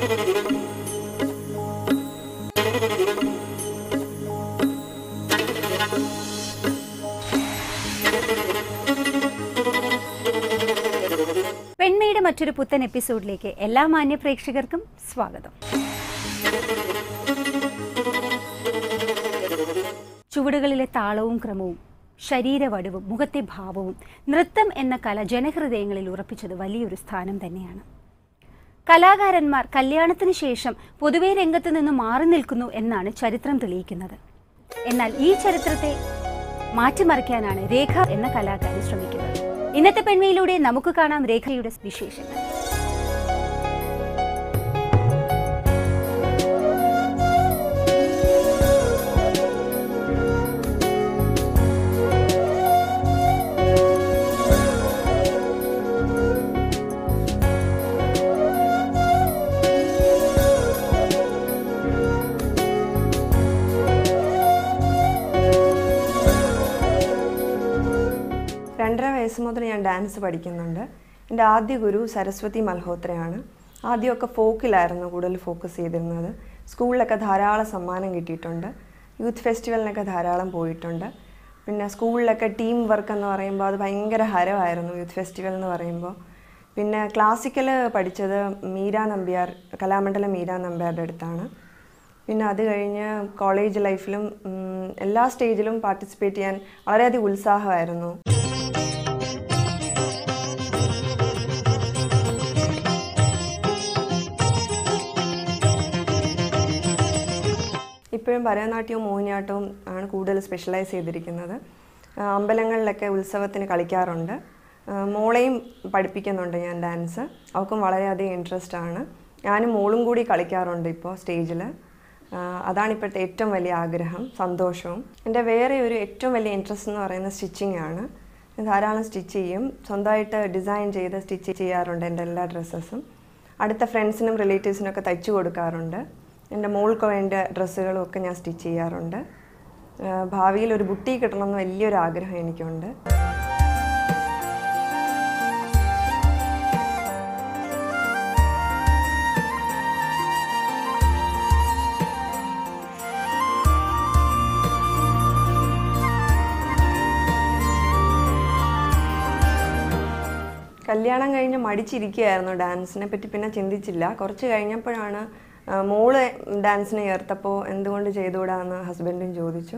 പെൺമയുടെ മറ്റൊരു പുത്തൻ എപ്പിസോഡിലേക്ക് എല്ലാ മാന്യ പ്രേക്ഷകർക്കും സ്വാഗതം. ചുവടുകളിലെ താളവും ക്രമവും, ശരീരവടിവും, മുഖത്തെ ഭാവവും, നൃത്തം എന്ന കല ജനഹൃദയങ്ങളിൽ ഉറപ്പിച്ചത് വലിയൊരു സ്ഥാനം തന്നെയാണ്. കലാകാരന്മാർ കല്യാണത്തിന് ശേഷം പൊതുവെ രംഗത്ത് നിന്ന് മാറി നിൽക്കുന്നു എന്നാണ് ചരിത്രം തെളിയിക്കുന്നത്. എന്നാൽ ഈ ചരിത്രത്തെ മാറ്റിമറിക്കാനാണ് രേഖ എന്ന കലാകാരി ശ്രമിക്കുന്നത്. ഇന്നത്തെ പെൺമയിലൂടെ നമുക്ക് കാണാം രേഖയുടെ വിശേഷങ്ങൾ. മുതൽ ഞാൻ ഡാൻസ് പഠിക്കുന്നുണ്ട്. എൻ്റെ ആദ്യ ഗുരു സരസ്വതി മൽഹോത്രയാണ്. ആദ്യമൊക്കെ ഫോക്കിലായിരുന്നു കൂടുതൽ ഫോക്കസ് ചെയ്തിരുന്നത്. സ്കൂളിലൊക്കെ ധാരാളം സമ്മാനം കിട്ടിയിട്ടുണ്ട്. യൂത്ത് ഫെസ്റ്റിവലിനൊക്കെ ധാരാളം പോയിട്ടുണ്ട്. പിന്നെ സ്കൂളിലൊക്കെ ടീം വർക്ക് എന്ന് പറയുമ്പോൾ അത് ഭയങ്കര ഹരമായിരുന്നു യൂത്ത് ഫെസ്റ്റിവൽ എന്ന് പറയുമ്പോൾ. പിന്നെ ക്ലാസിക്കൽ പഠിച്ചത് മീരാ നമ്പ്യാർ, കലാമണ്ഡലം മീരാ നമ്പ്യാരുടെ അടുത്താണ്. പിന്നെ അത് കഴിഞ്ഞ് കോളേജ് ലൈഫിലും എല്ലാ സ്റ്റേജിലും പാർട്ടിസിപ്പേറ്റ് ചെയ്യാൻ വളരെയധികം ഉത്സാഹമായിരുന്നു. ഇപ്പോഴും ഭരതനാട്യവും മോഹിനിയാട്ടവും ആണ് കൂടുതൽ സ്പെഷ്യലൈസ് ചെയ്തിരിക്കുന്നത്. അമ്പലങ്ങളിലൊക്കെ ഉത്സവത്തിന് കളിക്കാറുണ്ട്. മോളെയും പഠിപ്പിക്കുന്നുണ്ട് ഞാൻ ഡാൻസ്. അവൾക്കും വളരെയധികം ഇൻട്രസ്റ്റ് ആണ്. ഞാനും മോളും കൂടി കളിക്കാറുണ്ട് ഇപ്പോൾ സ്റ്റേജിൽ. അതാണ് ഇപ്പോഴത്തെ ഏറ്റവും വലിയ ആഗ്രഹം, സന്തോഷവും. എൻ്റെ വേറെ ഒരു ഏറ്റവും വലിയ ഇൻട്രസ്റ്റ് എന്ന് പറയുന്നത് സ്റ്റിച്ചിങ് ആണ്. ധാരാളം സ്റ്റിച്ച് ചെയ്യും. സ്വന്തമായിട്ട് ഡിസൈൻ ചെയ്ത് സ്റ്റിച്ച് ചെയ്യാറുണ്ട് എൻ്റെ എല്ലാ ഡ്രസ്സസും. അടുത്ത ഫ്രണ്ട്സിനും റിലേറ്റീവ്സിനൊക്കെ തയ്ച്ചു കൊടുക്കാറുണ്ട്. എൻ്റെ മോൾക്ക് വേണ്ട ഡ്രസ്സുകളും ഒക്കെ ഞാൻ സ്റ്റിച്ച് ചെയ്യാറുണ്ട്. ഭാവിയിൽ ഒരു ബുട്ടീക്ക് കിട്ടണമെന്ന് വലിയൊരു ആഗ്രഹം എനിക്കുണ്ട്. കല്യാണം കഴിഞ്ഞ് മടിച്ചിരിക്കുകയായിരുന്നു. ഡാൻസിനെ പറ്റി പിന്നെ ചിന്തിച്ചില്ല. കുറച്ച് കഴിഞ്ഞപ്പോഴാണ് മോള് ഡാൻസിന് ചേർത്തപ്പോൾ എന്തുകൊണ്ട് ചെയ്തുകൂടാന്ന് ഹസ്ബൻഡും ചോദിച്ചു.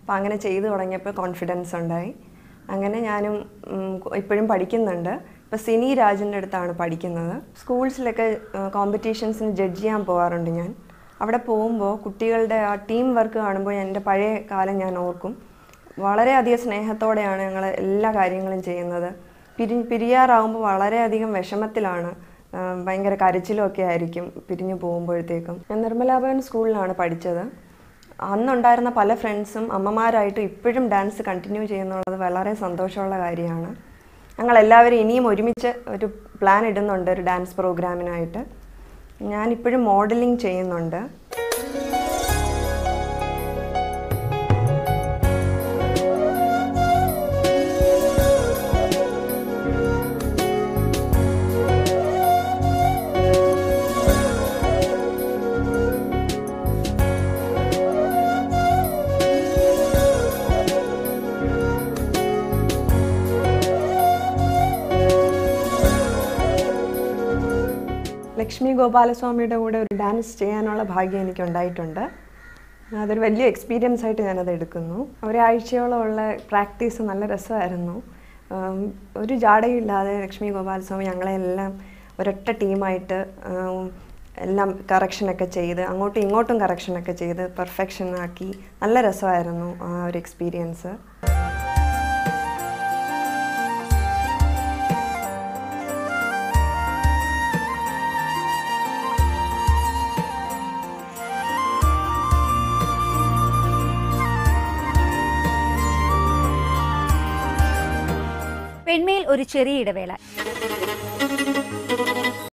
അപ്പോൾ അങ്ങനെ ചെയ്തു തുടങ്ങിയപ്പോൾ കോൺഫിഡൻസ് ഉണ്ടായി. അങ്ങനെ ഞാനും ഇപ്പോഴും പഠിക്കുന്നുണ്ട്. ഇപ്പോൾ സിനി രാജിൻ്റെ അടുത്താണ് പഠിക്കുന്നത്. സ്കൂൾസിലൊക്കെ കോമ്പറ്റീഷൻസിന് ജഡ്ജ് ചെയ്യാൻ പോകാറുണ്ട് ഞാൻ. അവിടെ പോകുമ്പോൾ കുട്ടികളുടെ ആ ടീം വർക്ക് കാണുമ്പോൾ എൻ്റെ പഴയ കാലം ഞാൻ ഓർക്കും. വളരെയധികം സ്നേഹത്തോടെയാണ് ഞങ്ങൾ എല്ലാ കാര്യങ്ങളും ചെയ്യുന്നത്. പിരിയാറാവുമ്പോൾ വളരെയധികം വിഷമത്തിലാണ്. ഭയങ്കര കരച്ചിലൊക്കെ ആയിരിക്കും പിരിഞ്ഞു പോകുമ്പോഴത്തേക്കും. ഞാൻ നിർമ്മലാഭവൻ സ്കൂളിലാണ് പഠിച്ചത്. അന്നുണ്ടായിരുന്ന പല ഫ്രണ്ട്സും അമ്മമാരായിട്ടും ഇപ്പോഴും ഡാൻസ് കണ്ടിന്യൂ ചെയ്യുന്നുള്ളത് വളരെ സന്തോഷമുള്ള കാര്യമാണ്. ഞങ്ങളെല്ലാവരും ഇനിയും ഒരുമിച്ച് ഒരു പ്ലാൻ ഇടുന്നുണ്ട് ഒരു ഡാൻസ് പ്രോഗ്രാമിനായിട്ട്. ഞാനിപ്പോഴും മോഡലിംഗ് ചെയ്യുന്നുണ്ട്. ലക്ഷ്മി ഗോപാലസ്വാമിയുടെ കൂടെ ഒരു ഡാൻസ് ചെയ്യാനുള്ള ഭാഗ്യം എനിക്കുണ്ടായിട്ടുണ്ട്. അതൊരു വലിയ എക്സ്പീരിയൻസ് ആയിട്ട് ഞാനത് എടുക്കുന്നു. ഒരാഴ്ചയോളമുള്ള പ്രാക്ടീസ് നല്ല രസമായിരുന്നു. ഒരു ജാടയില്ലാതെ ലക്ഷ്മി ഗോപാലസ്വാമി ഞങ്ങളെല്ലാം ഒരൊറ്റ ടീമായിട്ട് എല്ലാം കറക്ഷനൊക്കെ ചെയ്ത് അങ്ങോട്ടും ഇങ്ങോട്ടും കറക്ഷനൊക്കെ ചെയ്ത് പെർഫെക്ഷനാക്കി. നല്ല രസമായിരുന്നു ആ ഒരു എക്സ്പീരിയൻസ്. പെൺമയിൽ ഒരു ചെറിയ ഇടവേള.